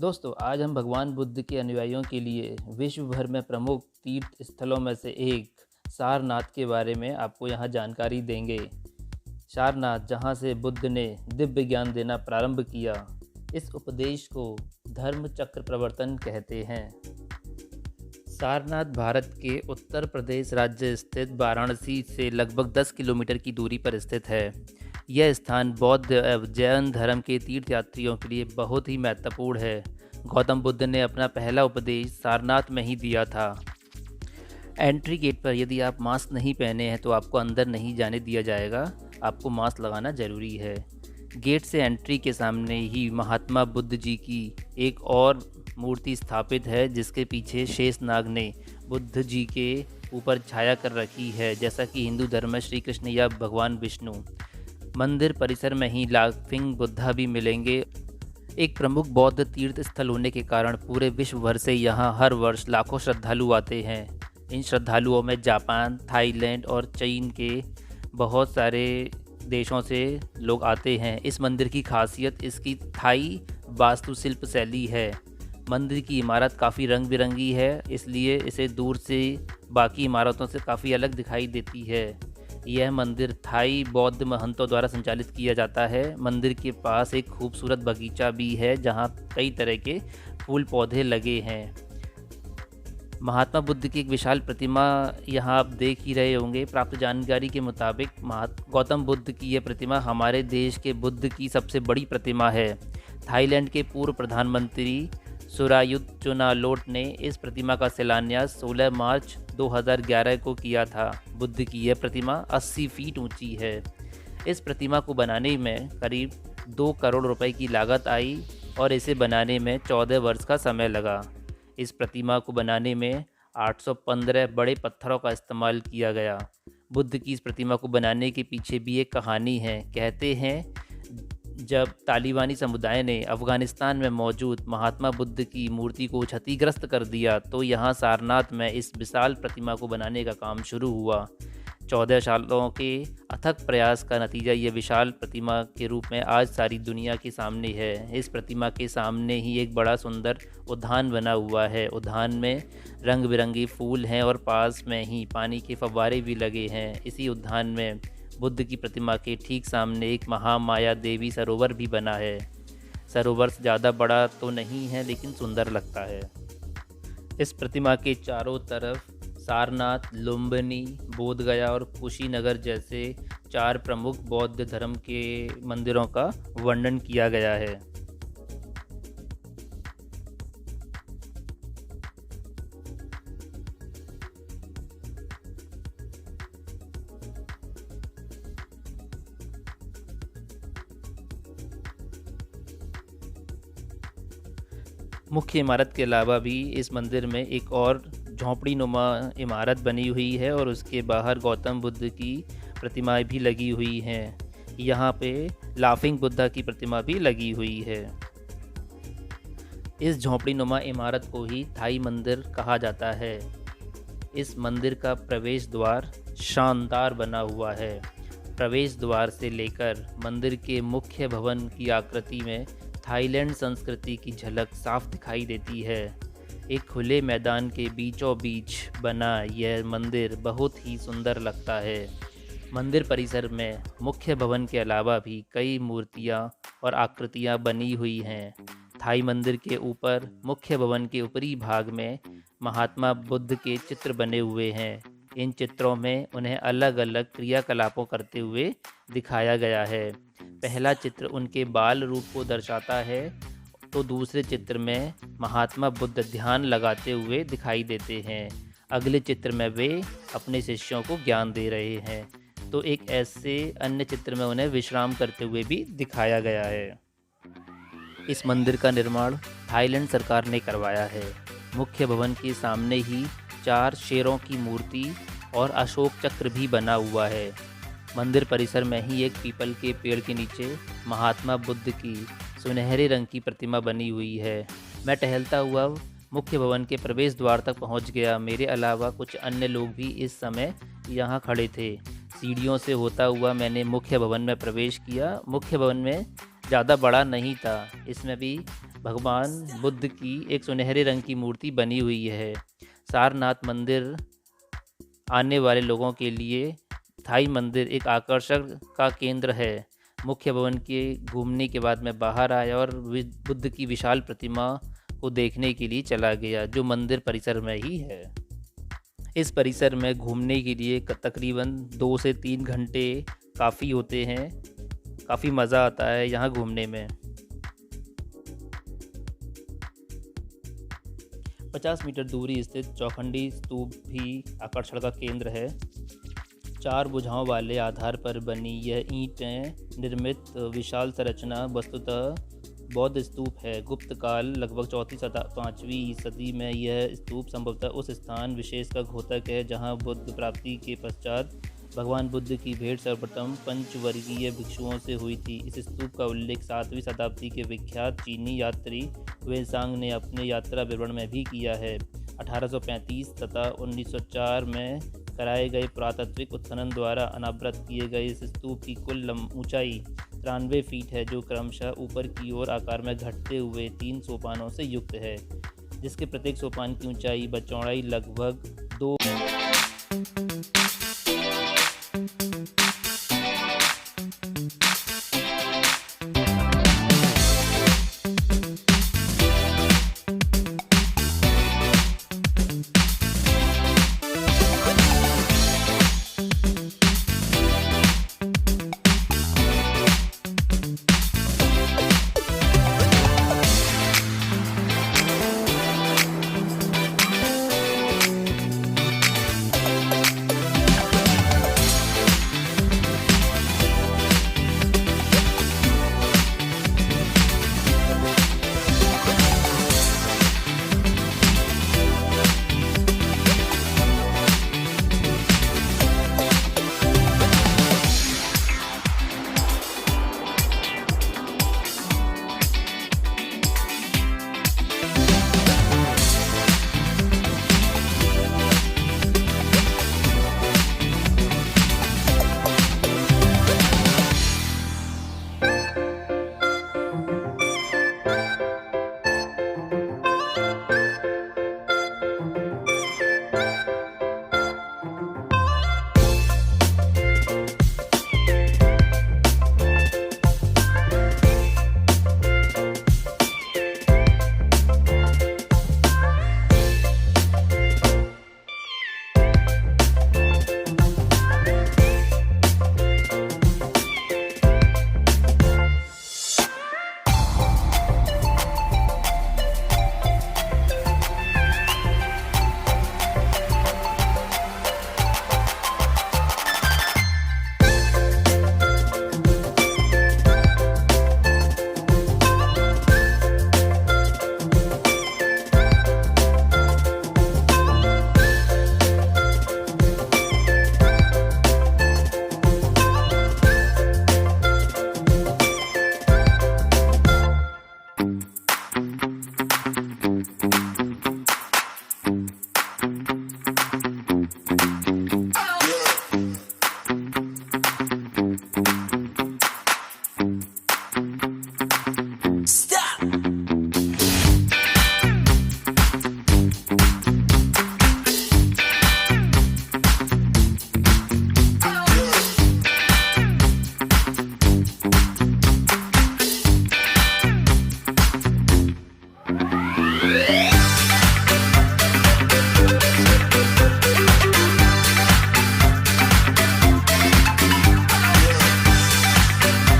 दोस्तों, आज हम भगवान बुद्ध के अनुयायियों के लिए विश्व भर में प्रमुख तीर्थ स्थलों में से एक सारनाथ के बारे में आपको यहाँ जानकारी देंगे। सारनाथ, जहाँ से बुद्ध ने दिव्य ज्ञान देना प्रारंभ किया, इस उपदेश को धर्म चक्र प्रवर्तन कहते हैं। सारनाथ भारत के उत्तर प्रदेश राज्य स्थित वाराणसी से लगभग 10 किलोमीटर की दूरी पर स्थित है। यह स्थान बौद्ध एवं जैन धर्म के तीर्थयात्रियों के लिए बहुत ही महत्वपूर्ण है। गौतम बुद्ध ने अपना पहला उपदेश सारनाथ में ही दिया था। एंट्री गेट पर यदि आप मास्क नहीं पहने हैं तो आपको अंदर नहीं जाने दिया जाएगा। आपको मास्क लगाना ज़रूरी है। गेट से एंट्री के सामने ही महात्मा बुद्ध जी की एक और मूर्ति स्थापित है, जिसके पीछे शेषनाग ने बुद्ध जी के ऊपर छाया कर रखी है, जैसा कि हिंदू धर्म में श्री कृष्ण या भगवान विष्णु। मंदिर परिसर में ही लाफिंग बुद्धा भी मिलेंगे। एक प्रमुख बौद्ध तीर्थ स्थल होने के कारण पूरे विश्व भर से यहाँ हर वर्ष लाखों श्रद्धालु आते हैं। इन श्रद्धालुओं में जापान, थाईलैंड और चीन के बहुत सारे देशों से लोग आते हैं। इस मंदिर की खासियत इसकी थाई वास्तुशिल्प शैली है। मंदिर की इमारत काफ़ी रंग बिरंगी है, इसलिए इसे दूर से बाकी इमारतों से काफ़ी अलग दिखाई देती है। यह मंदिर थाई बौद्ध महंतों द्वारा संचालित किया जाता है। मंदिर के पास एक खूबसूरत बगीचा भी है, जहां कई तरह के फूल पौधे लगे हैं। महात्मा बुद्ध की एक विशाल प्रतिमा यहां आप देख ही रहे होंगे। प्राप्त जानकारी के मुताबिक गौतम बुद्ध की यह प्रतिमा हमारे देश के बुद्ध की सबसे बड़ी प्रतिमा है। थाईलैंड के पूर्व प्रधानमंत्री सुरायुत चुनालोट ने इस प्रतिमा का शिलान्यास 16 मार्च 2011 को किया था। बुद्ध की यह प्रतिमा 80 फीट ऊंची है। इस प्रतिमा को बनाने में करीब 2 करोड़ रुपए की लागत आई और इसे बनाने में 14 वर्ष का समय लगा। इस प्रतिमा को बनाने में 815 बड़े पत्थरों का इस्तेमाल किया गया। बुद्ध की इस प्रतिमा को बनाने के पीछे भी एक कहानी है। कहते हैं, जब तालिबानी समुदाय ने अफ़गानिस्तान में मौजूद महात्मा बुद्ध की मूर्ति को क्षतिग्रस्त कर दिया, तो यहाँ सारनाथ में इस विशाल प्रतिमा को बनाने का काम शुरू हुआ। 14 सालों के अथक प्रयास का नतीजा ये विशाल प्रतिमा के रूप में आज सारी दुनिया के सामने है। इस प्रतिमा के सामने ही एक बड़ा सुंदर उद्यान बना हुआ है। उद्यान में रंग बिरंगे फूल हैं और पास में ही पानी के फव्वारे भी लगे हैं। इसी उद्यान में बुद्ध की प्रतिमा के ठीक सामने एक महामाया देवी सरोवर भी बना है। सरोवर ज़्यादा बड़ा तो नहीं है, लेकिन सुंदर लगता है। इस प्रतिमा के चारों तरफ सारनाथ, लुम्बिनी, बोधगया और कुशीनगर जैसे 4 प्रमुख बौद्ध धर्म के मंदिरों का वर्णन किया गया है। मुख्य इमारत के अलावा भी इस मंदिर में एक और झोंपड़ी नुमा इमारत बनी हुई है और उसके बाहर गौतम बुद्ध की प्रतिमाएं भी लगी हुई हैं। यहाँ पे लाफिंग बुद्धा की प्रतिमा भी लगी हुई है। इस झोंपड़ी नुमा इमारत को ही थाई मंदिर कहा जाता है। इस मंदिर का प्रवेश द्वार शानदार बना हुआ है। प्रवेश द्वार से लेकर मंदिर के मुख्य भवन की आकृति में थाईलैंड संस्कृति की झलक साफ दिखाई देती है। एक खुले मैदान के बीचों बीच बना यह मंदिर बहुत ही सुंदर लगता है। मंदिर परिसर में मुख्य भवन के अलावा भी कई मूर्तियां और आकृतियां बनी हुई हैं। थाई मंदिर के ऊपर मुख्य भवन के ऊपरी भाग में महात्मा बुद्ध के चित्र बने हुए हैं। इन चित्रों में उन्हें अलग अलग क्रियाकलापों करते हुए दिखाया गया है। पहला चित्र उनके बाल रूप को दर्शाता है, तो दूसरे चित्र में महात्मा बुद्ध ध्यान लगाते हुए दिखाई देते हैं। अगले चित्र में वे अपने शिष्यों को ज्ञान दे रहे हैं, तो एक ऐसे अन्य चित्र में उन्हें विश्राम करते हुए भी दिखाया गया है। इस मंदिर का निर्माण थाईलैंड सरकार ने करवाया है। मुख्य भवन के सामने ही 4 शेरों की मूर्ति और अशोक चक्र भी बना हुआ है। मंदिर परिसर में ही एक पीपल के पेड़ के नीचे महात्मा बुद्ध की सुनहरे रंग की प्रतिमा बनी हुई है। मैं टहलता हुआ मुख्य भवन के प्रवेश द्वार तक पहुंच गया। मेरे अलावा कुछ अन्य लोग भी इस समय यहाँ खड़े थे। सीढ़ियों से होता हुआ मैंने मुख्य भवन में प्रवेश किया। मुख्य भवन में ज़्यादा बड़ा नहीं था, इसमें भी भगवान बुद्ध की एक सुनहरे रंग की मूर्ति बनी हुई है। सारनाथ मंदिर आने वाले लोगों के लिए थाई मंदिर एक आकर्षण का केंद्र है। मुख्य भवन के घूमने के बाद मैं बाहर आया और बुद्ध की विशाल प्रतिमा को देखने के लिए चला गया, जो मंदिर परिसर में ही है। इस परिसर में घूमने के लिए तकरीबन 2 से 3 घंटे काफ़ी होते हैं। काफ़ी मज़ा आता है यहाँ घूमने में। 50 मीटर दूरी स्थित चौखंडी स्तूप भी आकर्षण का केंद्र है। 4 भुजाओं वाले आधार पर बनी यह ईंटें निर्मित विशाल संरचना वस्तुतः बौद्ध स्तूप है। गुप्त काल लगभग 4वीं सदी में यह स्तूप संभवतः उस स्थान विशेष का घोतक है जहां बुद्ध प्राप्ति के पश्चात भगवान बुद्ध की भेंट सर्वप्रथम पंचवर्गीय भिक्षुओं से हुई थी। इस स्तूप का उल्लेख 7वीं शताब्दी के विख्यात चीनी यात्री वेनसांग ने अपने यात्रा विवरण में भी किया है। 1835 तथा 1904 में कराए गए पुरातात्विक उत्खनन द्वारा अनावृत किए गए इस स्तूप की कुल ऊंचाई 93 फीट है, जो क्रमशः ऊपर की ओर आकार में घटते हुए 3 सोपानों से युक्त है, जिसके प्रत्येक सोपान की ऊंचाई व चौड़ाई लगभग 2